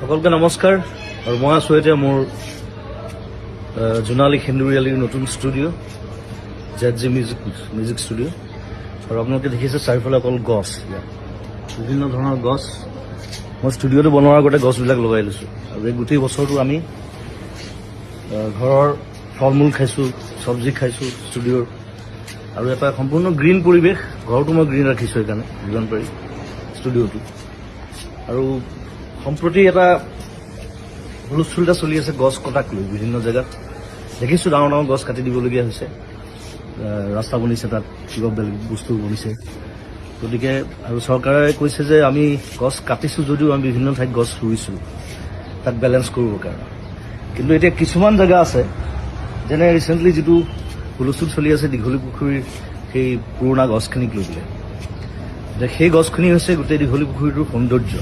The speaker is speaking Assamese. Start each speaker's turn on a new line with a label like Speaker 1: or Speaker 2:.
Speaker 1: সকলকে নমস্কাৰ আৰু মই আছোঁ এতিয়া মোৰ জোনালী সেন্দুৰীয়ালীৰ নতুন ষ্টুডিঅ' ZJ মিউজিক ষ্টুডিঅ' আৰু আপোনালোকে দেখিছে চাৰিওফালে অকল গছ, বিভিন্ন ধৰণৰ গছ। মই ষ্টুডিঅ'টো বনোৱাৰ আগতে গছবিলাক লগাই লৈছোঁ আৰু এই গোটেই বছৰটো আমি ঘৰৰ ফল মূল খাইছোঁ, চব্জি খাইছোঁ ষ্টুডিঅ'ৰ, আৰু এটা সম্পূৰ্ণ গ্ৰীণ পৰিৱেশ। ঘৰটো মই গ্ৰীণ ৰাখিছোঁ সেইকাৰণে যিমান পাৰি ষ্টুডিঅ'টো। আৰু সম্প্ৰতি এটা হুলস্থুল এটা চলি আছে গছ কটাক লৈ। বিভিন্ন জেগাত দেখিছোঁ ডাঙৰ ডাঙৰ গছ কাটি দিবলগীয়া হৈছে, ৰাস্তা বনিছে, তাত কিবা বেলেগ বস্তু বনিছে। গতিকে আৰু চৰকাৰে কৈছে যে আমি গছ কাটিছোঁ যদিও আমি বিভিন্ন ঠাইত গছ ৰুইছোঁ তাক বেলেঞ্চ কৰিবৰ কাৰণে। কিন্তু এতিয়া কিছুমান জেগা আছে, যেনে ৰিচেণ্টলি যিটো হুলস্থুল চলি আছে দীঘলী পুখুৰীৰ সেই পুৰণা গছখিনিক লৈ পেলাই। সেই গছখিনি হৈছে গোটেই দীঘলী পুখুৰীটোৰ সৌন্দৰ্য।